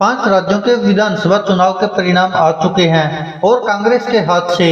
5 राज्यों के विधानसभा चुनाव के परिणाम आ चुके हैं और कांग्रेस के हाथ से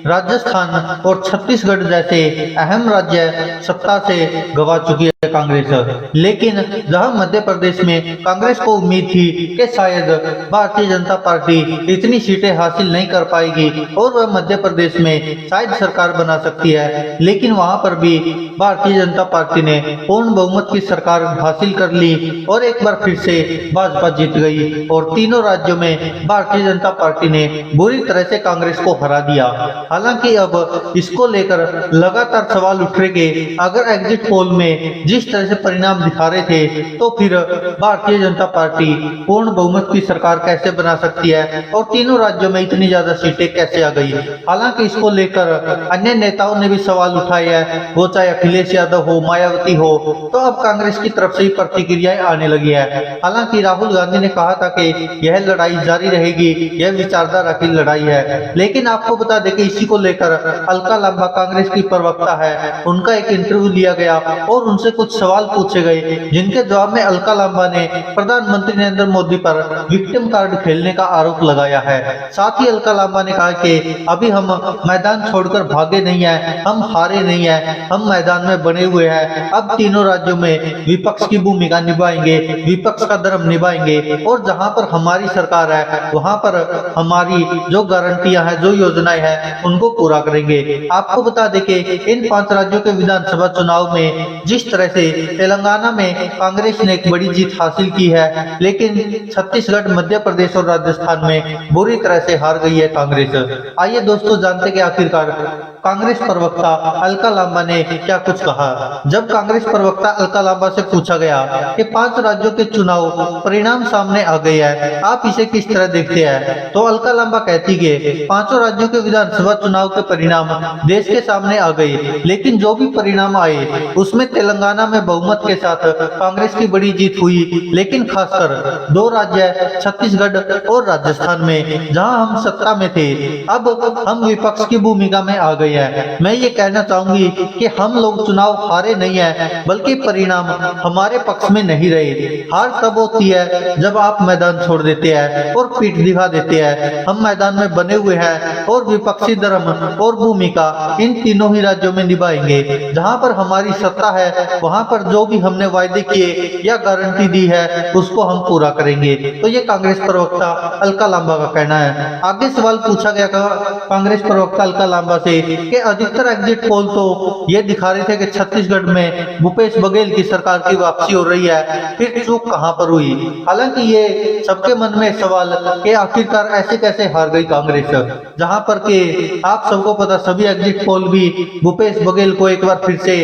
राजस्थान और छत्तीसगढ़ जैसे अहम राज्य सत्ता से गंवा चुकी है कांग्रेस। लेकिन जहां मध्य प्रदेश में कांग्रेस को उम्मीद थी कि शायद भारतीय जनता पार्टी इतनी सीटें हासिल नहीं कर पाएगी और वह मध्य प्रदेश में शायद सरकार बना सकती है, लेकिन वहां पर भी भारतीय जनता पार्टी ने पूर्ण बहुमत की सरकार हासिल कर ली और एक बार फिर से भाजपा जीत गई और तीनों राज्यों में भारतीय जनता पार्टी ने बुरी तरह से कांग्रेस को हरा दिया। हालांकि अब इसको लेकर लगातार सवाल उठ रहे, अगर एग्जिट पोल में जिस तरह से परिणाम दिखा रहे थे तो फिर भारतीय जनता पार्टी पूर्ण बहुमत की सरकार कैसे बना सकती है और तीनों राज्यों में इतनी ज्यादा सीटें कैसे आ गई। हालांकि इसको लेकर अन्य नेताओं ने भी सवाल उठाए हैं, वो चाहे अखिलेश यादव हो, मायावती हो, तो अब कांग्रेस की तरफ से ही प्रतिक्रियाएं आने लगी है। हालांकि राहुल गांधी ने कहा था कि यह लड़ाई जारी रहेगी, यह विचारधारा की लड़ाई है, लेकिन आपको बता दें कि इसी को लेकर अलका लांबा कांग्रेस की प्रवक्ता है, उनका एक इंटरव्यू लिया गया और उनसे कुछ सवाल पूछे गए, जिनके जवाब में अलका लांबा ने प्रधानमंत्री नरेंद्र मोदी पर विक्टिम कार्ड खेलने का आरोप लगाया है। साथ ही अलका लांबा ने कहा कि अभी हम मैदान छोड़कर भागे नहीं है, हम हारे नहीं है, हम मैदान में बने हुए हैं। अब तीनों राज्यों में विपक्ष की भूमिका निभाएंगे, विपक्ष का धर्म निभाएंगे और जहां पर हमारी सरकार है वहां पर हमारी जो गारंटियां हैं, जो योजनाएं हैं, उनको पूरा करेंगे। आपको बता दें कि इन 5 राज्यों के विधानसभा चुनाव में जिस तरह से तेलंगाना में कांग्रेस ने एक बड़ी जीत हासिल की है, लेकिन छत्तीसगढ़, मध्य प्रदेश और राजस्थान में बुरी तरह से हार गई है कांग्रेस। आइए दोस्तों जानते कि आखिरकार कांग्रेस प्रवक्ता अलका लांबा ने क्या कुछ कहा। जब कांग्रेस प्रवक्ता अलका लांबा से पूछा गया कि 5 राज्यों के चुनाव परिणाम सामने आ गए हैं, आप इसे किस तरह देखते हैं, तो अलका लांबा कहती कि 5 राज्यों के विधानसभा चुनाव के परिणाम देश के सामने आ गए, लेकिन जो भी परिणाम आए उसमें तेलंगाना में बहुमत के साथ कांग्रेस की बड़ी जीत हुई, लेकिन खासकर 2 राज्य छत्तीसगढ़ और राजस्थान में जहां हम सत्ता में थे, अब हम विपक्ष की भूमिका में आ गए हैं। मैं ये कहना चाहूंगी कि हम लोग चुनाव हारे नहीं है, बल्कि परिणाम हमारे पक्ष में नहीं रहे। हार तब होती है जब आप मैदान छोड़ देते हैं और पीठ दिखा देते हैं। हम मैदान में बने हुए हैं और विपक्षी धर्म और भूमिका इन तीनों ही राज्यों में निभाएंगे। जहां पर हमारी सत्ता है वहां पर जो भी हमने वायदे किए या गारंटी दी है उसको हम पूरा करेंगे। तो ये कांग्रेस प्रवक्ता अलका लांबा का कहना है। आगे सवाल पूछा गया कांग्रेस प्रवक्ता अलका लांबा से कि अधिकतर एग्जिट पोल तो ये दिखा रहे थे कि छत्तीसगढ़ में भूपेश बघेल की सरकार की वापसी हो रही है, फिर चूक कहां पर हुई। हालांकि ये सबके मन में सवाल कि आखिरकार ऐसे कैसे हार गई कांग्रेस, जहां पर के आप सबको पता सभी एग्जिट पोल भी भूपेश बघेल को एक बार फिर से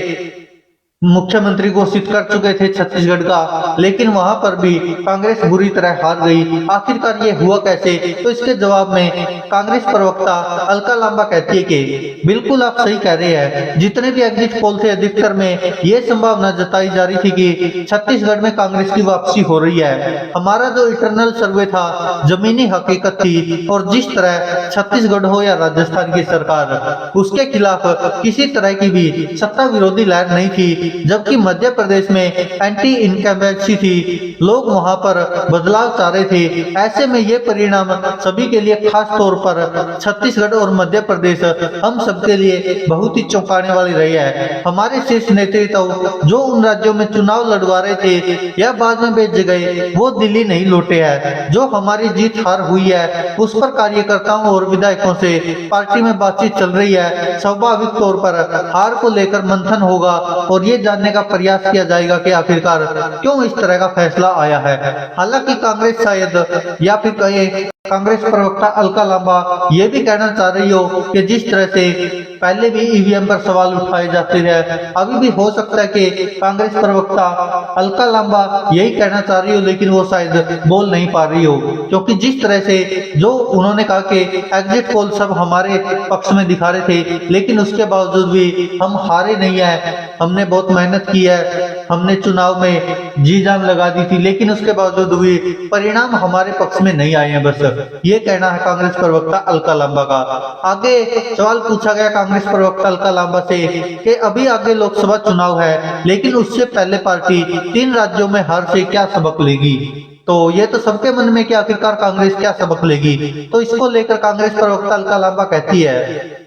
मुख्यमंत्री घोषित कर चुके थे छत्तीसगढ़ का, लेकिन वहां पर भी कांग्रेस बुरी तरह हार गई। आखिरकार ये हुआ कैसे, तो इसके जवाब में कांग्रेस प्रवक्ता अलका लांबा कहती है कि बिल्कुल आप सही कह रहे हैं, जितने भी एग्जिट पोल थे अधिकतर में ये संभावना जताई जा रही थी कि छत्तीसगढ़ में कांग्रेस की वापसी हो रही है। हमारा जो इंटरनल सर्वे था, जमीनी हकीकत थी, और जिस तरह छत्तीसगढ़ हो या राजस्थान की सरकार, उसके खिलाफ किसी तरह की भी सत्ता विरोधी लहर नहीं थी, जबकि मध्य प्रदेश में एंटी इनकम्बेंसी थी, लोग वहां पर बदलाव चाह रहे थे। ऐसे में ये परिणाम सभी के लिए, खास तौर पर छत्तीसगढ़ और मध्य प्रदेश, हम सबके लिए बहुत ही चौंकाने वाली रही है। हमारे शीर्ष नेतृत्व जो उन राज्यों में चुनाव लड़वा रहे थे या बाद में भेजे गए, वो दिल्ली नहीं लौटे हैं। जो हमारी जीत हार हुई है उस पर कार्यकर्ताओं और विधायकों से पार्टी में बातचीत चल रही है। स्वाभाविक तौर पर हार को लेकर मंथन होगा और ये जानने का प्रयास किया जाएगा कि आखिरकार क्यों इस तरह का फैसला आया है। हालांकि कांग्रेस शायद या फिर कांग्रेस प्रवक्ता अलका लांबा ये भी कहना चाह रही हो कि जिस तरह से पहले भी ईवीएम पर सवाल उठाए जाते रहे, अभी भी हो सकता है कि कांग्रेस प्रवक्ता अलका लांबा यही कहना चाह रही हो, लेकिन वो शायद बोल नहीं पा रही हो, क्योंकि जिस तरह से जो उन्होंने कहा कि एग्जिट पोल सब हमारे पक्ष में दिखा रहे थे, लेकिन उसके बावजूद भी हम हारे नहीं है, हमने बहुत मेहनत की है, हमने चुनाव में जी जान लगा दी थी, लेकिन उसके बावजूद भी परिणाम हमारे पक्ष में नहीं आए हैं। बस ये कहना है कांग्रेस प्रवक्ता अलका लांबा का। आगे सवाल पूछा गया कांग्रेस प्रवक्ता अलका लांबा से कि अभी आगे लोकसभा चुनाव है, लेकिन उससे पहले पार्टी 3 राज्यों में हार से क्या सबक लेगी। तो ये तो सबके मन में कि आखिरकार कांग्रेस क्या सबक लेगी। तो इसको लेकर कांग्रेस प्रवक्ता अलका लांबा कहती है,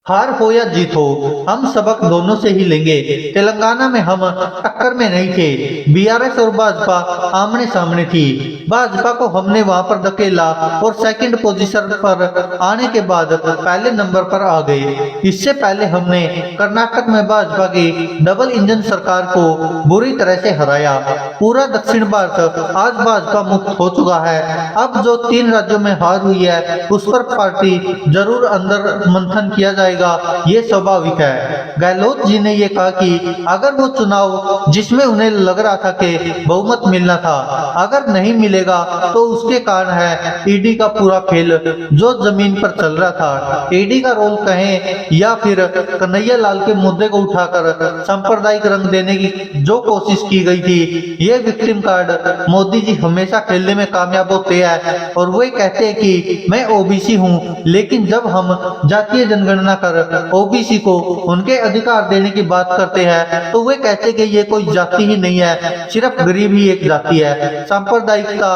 हार हो या जीत हो, हम सबक दोनों से ही लेंगे। तेलंगाना में हम टक्कर में नहीं थे, बीआरएस और भाजपा आमने सामने थी। भाजपा को हमने वहां पर धकेला और सेकंड पोजीशन पर आने के बाद पहले नंबर पर आ गए। इससे पहले हमने कर्नाटक में भाजपा की डबल इंजन सरकार को बुरी तरह से हराया। पूरा दक्षिण भारत आज भाजपा मुक्त हो चुका है। अब जो 3 राज्यों में हार हुई है उस पर पार्टी जरूर अंदर मंथन किया जाएगा, ये स्वाभाविक है। गहलोत जी ने ये कहा कि अगर वो चुनाव जिसमें उन्हें लग रहा था कि बहुमत मिलना था अगर नहीं मिलेगा तो उसके कारण है ईडी का पूरा खेल जो जमीन पर चल रहा था। ईडी का रोल कहें या फिर कन्हैया लाल के मुद्दे को उठाकर सांप्रदायिक रंग देने की जो कोशिश की गई थी, ये विक्टिम कार्ड मोदी जी हमेशा खेलने में कामयाब होते हैं। और वो कहते हैं कि मैं ओबीसी हूँ, लेकिन जब हम जातीय जनगणना कर ओबीसी को उनके अधिकार देने की बात करते हैं तो वे कहते हैं कि ये कोई जाति ही नहीं है, सिर्फ गरीब ही एक जाति है। सांप्रदायिकता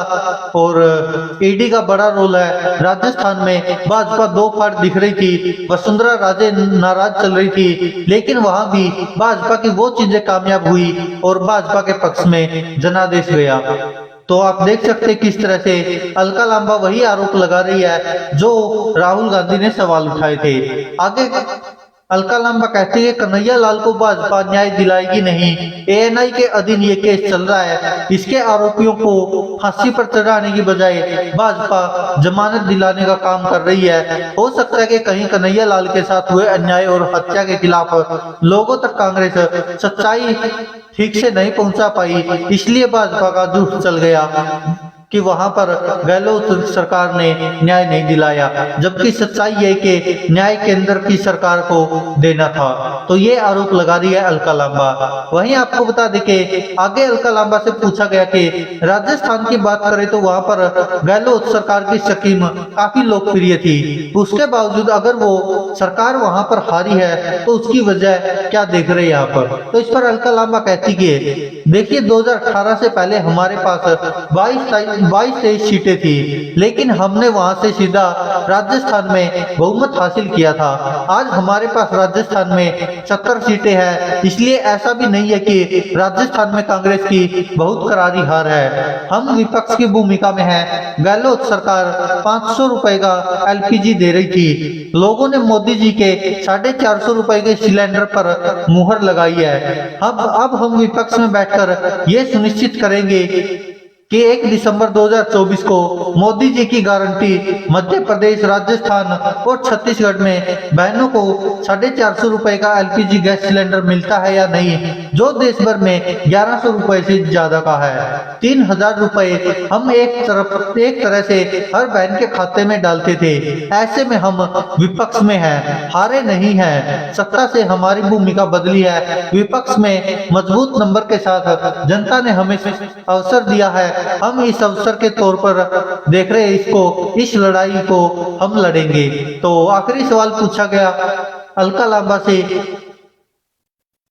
और ईडी का बड़ा रोल है। राजस्थान में भाजपा 2 फाड़ दिख रही थी, वसुंधरा राजे नाराज चल रही थी, लेकिन वहां भी भाजपा की वो चीजें कामयाब हुई और भाजपा के पक्ष में जनादेश गया। तो आप देख सकते हैं किस तरह से अलका लांबा वही आरोप लगा रही है जो राहुल गांधी ने सवाल उठाए थे। आगे अलका लांबा कहती है कन्हैया लाल को भाजपा न्याय दिलाएगी नहीं। एएनआई के अधीन ये केस चल रहा है, इसके आरोपियों को फांसी पर चढ़ाने की बजाय भाजपा जमानत दिलाने का काम कर रही है। हो सकता है कि कहीं कन्हैया लाल के साथ हुए अन्याय और हत्या के खिलाफ लोगों तक कांग्रेस सच्चाई ठीक से नहीं पहुंचा पाई, इसलिए भाजपा का जुट चल गया कि वहां पर गहलोत सरकार ने न्याय नहीं दिलाया, जबकि सच्चाई है कि न्याय केंद्र की सरकार को देना था। तो ये आरोप लगा रही है अलका लांबा। वहीं आपको बता दें कि आगे अलका लांबा से पूछा गया कि राजस्थान की बात करें तो वहां पर गहलोत सरकार की स्कीम काफी लोकप्रिय थी, उसके बावजूद अगर वो सरकार वहां पर हारी है तो उसकी वजह क्या देख रहे हैं यहाँ पर। तो इस पर अलका लांबा कहती कि देखिए 2018 से पहले हमारे पास 22-23 सीटें थी, लेकिन हमने वहां से सीधा राजस्थान में बहुमत हासिल किया था। आज हमारे पास राजस्थान में 70 सीटें हैं, इसलिए ऐसा भी नहीं है कि राजस्थान में कांग्रेस की बहुत करारी हार है। हम विपक्ष की भूमिका में हैं। गहलोत सरकार 500 रुपए का एलपीजी दे रही थी, लोगों ने मोदी जी के 450 रुपए के सिलेंडर पर मुहर लगाई है। अब हम विपक्ष में बैठकर ये सुनिश्चित करेंगे कि 1 दिसंबर 2024 को मोदी जी की गारंटी मध्य प्रदेश, राजस्थान और छत्तीसगढ़ में बहनों को 450 रुपए का एलपीजी गैस सिलेंडर मिलता है या नहीं, जो देश भर में 1100 रुपए से ज्यादा का है। 3000 रुपए हम एक तरह से हर बहन के खाते में डालते थे। ऐसे में हम विपक्ष में हैं, हारे नहीं हैं। सत्ता से हमारी भूमिका बदली है। विपक्ष में मजबूत नंबर के साथ जनता ने हमें अवसर दिया है, हम इस अवसर के तौर पर देख रहे हैं इस लड़ाई को हम लड़ेंगे। तो आखिरी सवाल पूछा गया अलका लांबा से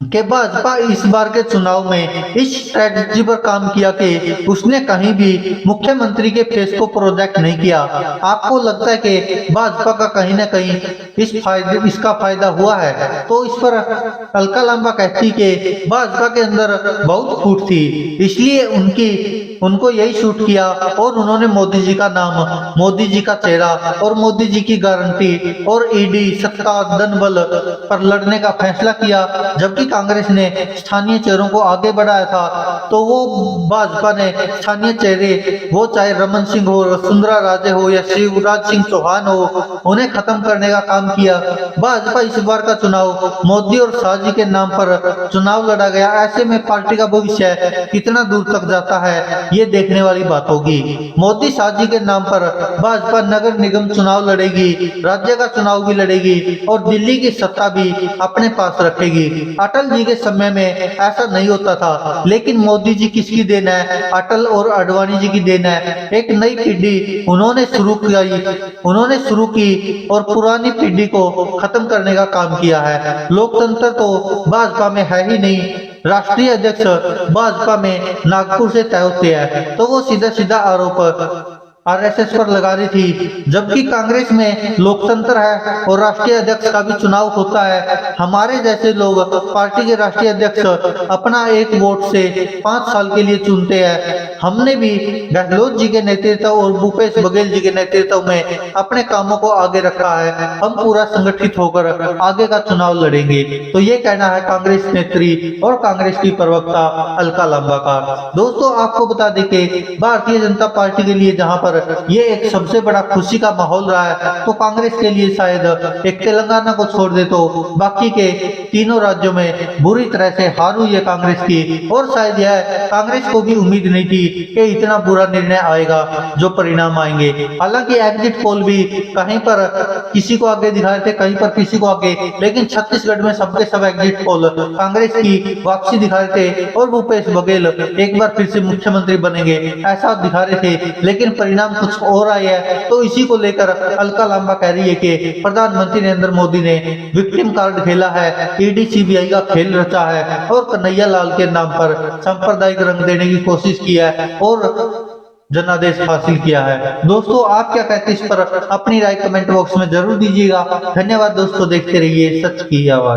कि भाजपा इस बार के चुनाव में इस स्ट्रेटजी पर काम किया कि उसने कहीं भी मुख्यमंत्री के फेस को प्रोजेक्ट नहीं किया। आपको लगता है कि भाजपा का कहीं ना कहीं इसका फायदा हुआ है? तो इस पर अलका लांबा कहती कि भाजपा के अंदर बहुत फूट थी, इसलिए उनको यही शूट किया और उन्होंने मोदी जी का नाम, मोदी जी का चेहरा और मोदी जी की गारंटी और ईडी सत्ता धन बल पर लड़ने का फैसला किया। जबकि कांग्रेस ने स्थानीय चेहरों को आगे बढ़ाया था, तो वो भाजपा ने स्थानीय चेहरे, वो चाहे रमन सिंह हो, वसुंधरा राजे हो या शिवराज सिंह चौहान हो, उन्हें खत्म करने का काम किया। भाजपा इस बार का चुनाव मोदी और शाह जी के नाम पर चुनाव लड़ा गया। ऐसे में पार्टी का भविष्य कितना दूर तक जाता है ये देखने वाली बात होगी। मोदी शाह जी के नाम पर भाजपा नगर निगम चुनाव लड़ेगी, राज्य का चुनाव भी लड़ेगी और दिल्ली की सत्ता भी अपने पास रखेगी। अटल जी के समय में ऐसा नहीं होता था, लेकिन मोदी जी किसकी देन है? अटल और आडवाणी जी की देन है। एक नई पीढ़ी उन्होंने शुरू की और पुरानी पीढ़ी को खत्म करने का काम किया है। लोकतंत्र तो भाजपा में है ही नहीं, राष्ट्रीय अध्यक्ष भाजपा में नागपुर से तय होते हैं, तो वो सीधा सीधा आरोप आरएसएस पर लगा रही थी। जबकि कांग्रेस में लोकतंत्र है और राष्ट्रीय अध्यक्ष का भी चुनाव होता है। हमारे जैसे लोग पार्टी के राष्ट्रीय अध्यक्ष अपना एक वोट से 5 साल के लिए चुनते हैं। हमने भी गहलोत जी के नेतृत्व और भूपेश बघेल जी के नेतृत्व में अपने कामों को आगे रखा है। हम पूरा संगठित होकर आगे का चुनाव लड़ेंगे। तो ये कहना है कांग्रेस नेत्री और कांग्रेस की प्रवक्ता अलका लांबा का। दोस्तों, आपको बता दें कि भारतीय जनता पार्टी के लिए जहां पर ये एक सबसे बड़ा खुशी का माहौल रहा है, तो कांग्रेस के लिए शायद एक तेलंगाना को छोड़ दे तो बाकी के तीनों राज्यों में बुरी तरह से हार हुई है कांग्रेस की। और शायद यह कांग्रेस को भी उम्मीद नहीं थी कि इतना बुरा निर्णय आएगा जो परिणाम आएंगे। हालांकि एग्जिट पोल भी कहीं पर किसी को आगे दिखा रहे थे, कहीं पर किसी को आगे, लेकिन छत्तीसगढ़ में सबके सब एग्जिट पोल कांग्रेस की वापसी दिखा रहे थे और भूपेश बघेल एक बार फिर से मुख्यमंत्री बनेंगे ऐसा दिखा रहे थे। लेकिन परिणाम कुछ और आया है। तो इसी को लेकर अलका लांबा कह रही है कि प्रधानमंत्री नरेंद्र मोदी ने विक्टिम कार्ड खेला है, ईडी सीबीआई का खेल रचा है और कन्हैया लाल के नाम पर सांप्रदायिक रंग देने की कोशिश की है और जनादेश हासिल किया है। दोस्तों, आप क्या कहते हैं इस पर? अपनी राय कमेंट बॉक्स में जरूर दीजिएगा। धन्यवाद दोस्तों, देखते रहिए सच की आवाज।